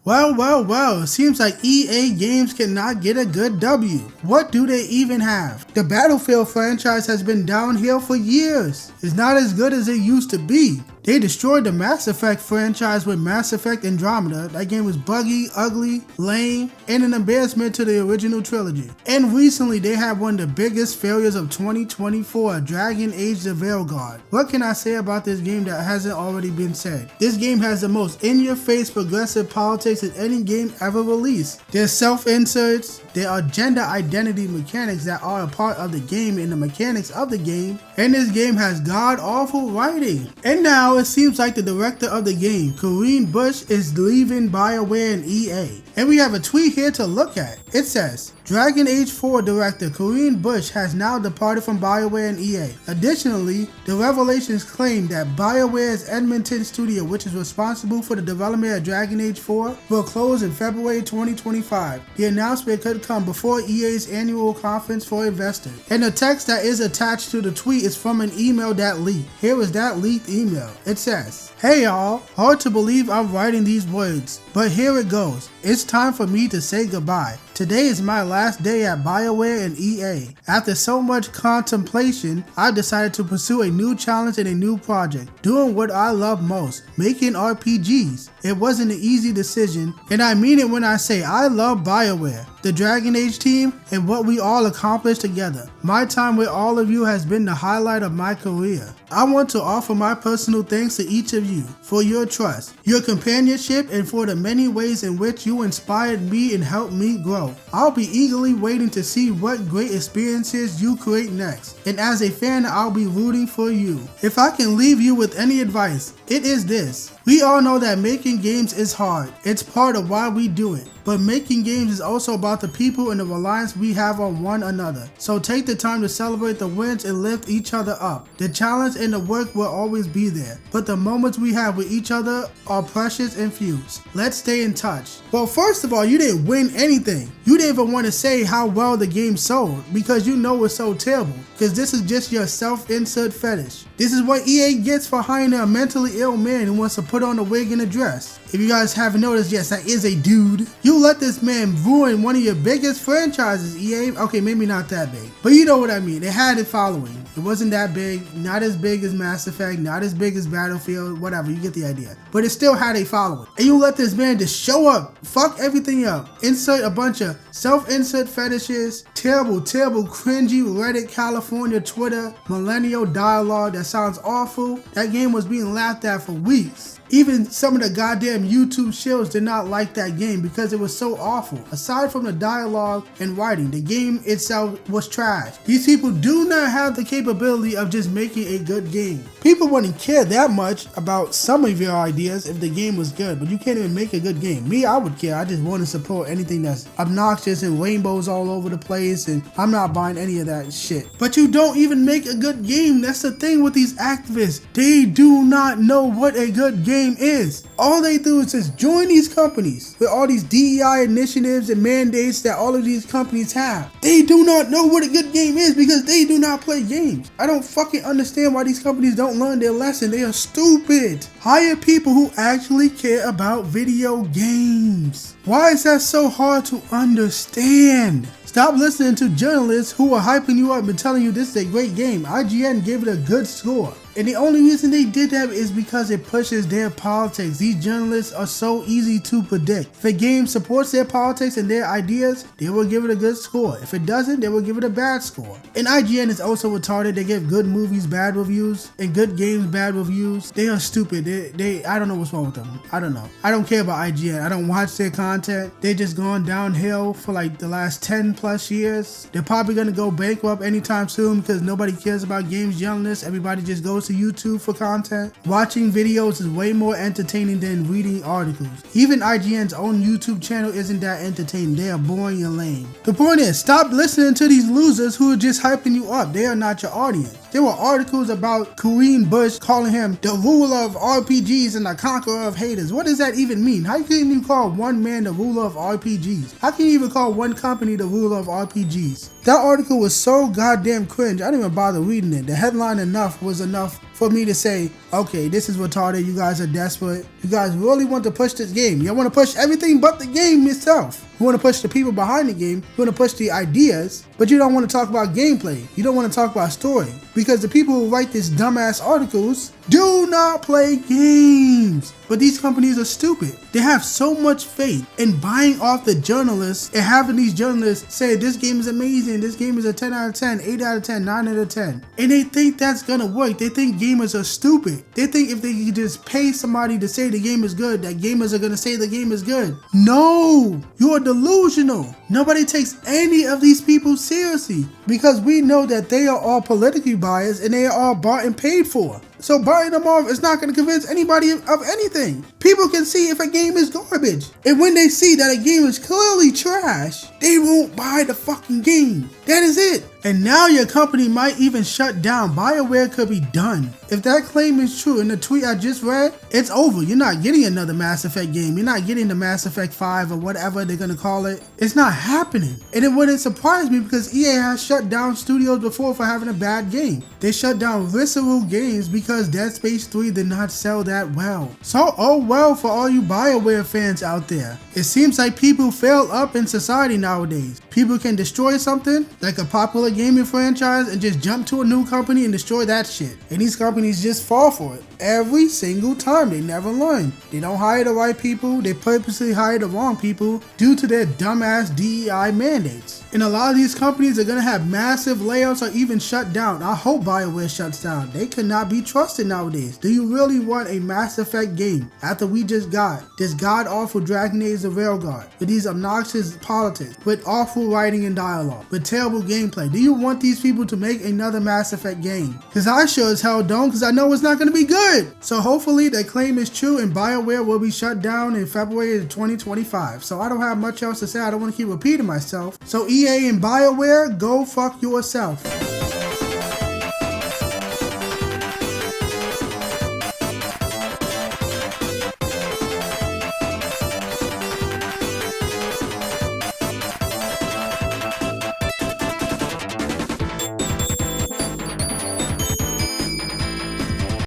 Well, it seems like EA games cannot get a good W. What do they even have? The Battlefield franchise has been downhill for years. It's not as good as it used to be. They destroyed the Mass Effect franchise with Mass Effect Andromeda. That game was buggy, ugly, lame, and an embarrassment to the original trilogy. And recently they had one of the biggest failures of 2024, Dragon Age the Veilguard. What can I say about this game that hasn't already been said? This game has the most in-your-face progressive politics in any game ever released. There's self-inserts, there are gender identity mechanics that are a part of the game and the mechanics of the game, and this game has god-awful writing. And now it seems like the director of the game, Corinne Bushe, is leaving Bioware and EA. And we have a tweet here to look at. It says, Dragon Age 4 director Corinne Bushe has now departed from Bioware and EA. Additionally, the revelations claim that Bioware's Edmonton studio, which is responsible for the development of Dragon Age 4, will close in February 2025. The announcement could come before EA's annual conference for investors. And the text that is attached to the tweet is from an email that leaked. Here is that leaked email. It says, "Hey y'all, hard to believe I'm writing these words, but here it goes. It's time for me to say goodbye. Today is my last day at Bioware and EA. After so much contemplation, I decided to pursue a new challenge and a new project, doing what I love most, making RPGs. It wasn't an easy decision, and I mean it when I say I love Bioware, the Dragon Age team, and what we all accomplished together. My time with all of you has been the highlight of my career. I want to offer my personal thanks to each of you for your trust, your companionship, and for the many ways in which you inspired me and helped me grow. I'll be eagerly waiting to see what great experiences you create next, and as a fan, I'll be rooting for you. If I can leave you with any advice, it is this. We all know that making games is hard. It's part of why we do it. But making games is also about the people and the reliance we have on one another. So take the time to celebrate the wins and lift each other up. The challenge and the work will always be there, but the moments we have with each other are precious and few. Let's stay in touch." Well, first of all, you didn't win anything. You didn't even want to say how well the game sold because you know it's so terrible. Because this is just your self-insert fetish. This is what EA gets for hiring a mentally ill man who wants to put on a wig and a dress. If you guys haven't noticed, yes, that is a dude. You let this man ruin one of your biggest franchises, EA. Okay, maybe not that big, but you know what I mean. It had a following. It wasn't that big, not as big as Mass Effect, not as big as Battlefield, whatever, you get the idea. But it still had a following. And you let this man just show up, fuck everything up, insert a bunch of self-insert fetishes, terrible, cringy Reddit, California, Twitter, millennial dialogue that sounds awful. That game was being laughed at for weeks. Even some of the goddamn YouTube shills did not like that game because it was so awful. Aside from the dialogue and writing, the game itself was trash. These people do not have the capability of just making a good game. People wouldn't care that much about some of your ideas if the game was good, but you can't even make a good game. Me, I would care. I just want to support anything that's obnoxious and rainbows all over the place, and I'm not buying any of that shit. But you don't even make a good game. That's the thing with these activists. They do not know what a good game is. All they do is just join these companies with all these DEI initiatives and mandates that all of these companies have. They do not know what a good game is because they do not play games. I don't fucking understand why these companies don't learn their lesson. They are stupid. Hire people who actually care about video games. Why is that so hard to understand? Stop listening to journalists who are hyping you up and telling you this is a great game. IGN gave it a good score. And the only reason they did that is because it pushes their politics. These journalists are so easy to predict. If a game supports their politics and their ideas, they will give it a good score. If it doesn't, they will give it a bad score. And IGN is also retarded. They give good movies bad reviews and good games bad reviews. They are stupid. I don't know what's wrong with them. I don't know. I don't care about IGN. I don't watch their content. They just gone downhill for like the last 10 plus years. They're probably gonna go bankrupt anytime soon because nobody cares about games journalists. Everybody just goes to YouTube for content. Watching videos is way more entertaining than reading articles. Even IGN's own YouTube channel isn't that entertaining. They are boring and lame. The point is, stop listening to these losers who are just hyping you up. They are not your audience. There were articles about Corinne Bushe calling him the ruler of RPGs and the conqueror of haters. What does that even mean? How can you call one man the ruler of RPGs? How can you even call one company the ruler of RPGs? That article was so goddamn cringe, I didn't even bother reading it. The headline was enough for me to say, okay, this is retarded, you guys are desperate, you guys really want to push this game. You want to push everything but the game itself. You want to push the people behind the game, you want to push the ideas, but you don't want to talk about gameplay. You don't want to talk about story. Because the people who write these dumbass articles do not play games. But these companies are stupid. They have so much faith in buying off the journalists and having these journalists say this game is amazing, this game is a 10 out of 10, 8 out of 10, 9 out of 10. And they think that's gonna work. They think gamers are stupid. They think if they can just pay somebody to say the game is good, that gamers are gonna say the game is good. No, you're delusional. Nobody takes any of these people seriously because we know that they are all politically biased and they are all bought and paid for. So buying them off is not going to convince anybody of anything. People can see if a game is garbage. And when they see that a game is clearly trash, they won't buy the fucking game. That is it. And now your company might even shut down. BioWare could be done. If that claim is true in the tweet I just read, it's over. You're not getting another Mass Effect game. You're not getting the Mass Effect 5 or whatever they're going to call it. It's not happening. And it wouldn't surprise me because EA has shut down studios before for having a bad game. They shut down visceral games because Dead Space 3 did not sell that well. So, oh well for all you BioWare fans out there. It seems like people fail up in society nowadays. People can destroy something, like a popular gaming franchise, and just jump to a new company and destroy that shit. And these companies just fall for it. Every single time. They never learn. They don't hire the right people. They purposely hire the wrong people due to their dumbass DEI mandates. And a lot of these companies are going to have massive layoffs or even shut down. I hope BioWare shuts down. They cannot be trusted nowadays. Do you really want a Mass Effect game after we just got this god-awful Dragon Age of Veilguard with these obnoxious politics, with awful writing and dialogue, with terrible gameplay? Do you want these people to make another Mass Effect game? Because I sure as hell don't, because I know it's not going to be good. So hopefully that claim is true and BioWare will be shut down in February of 2025. So I don't have much else to say. I don't want to keep repeating myself. So EA and BioWare, go fuck yourself.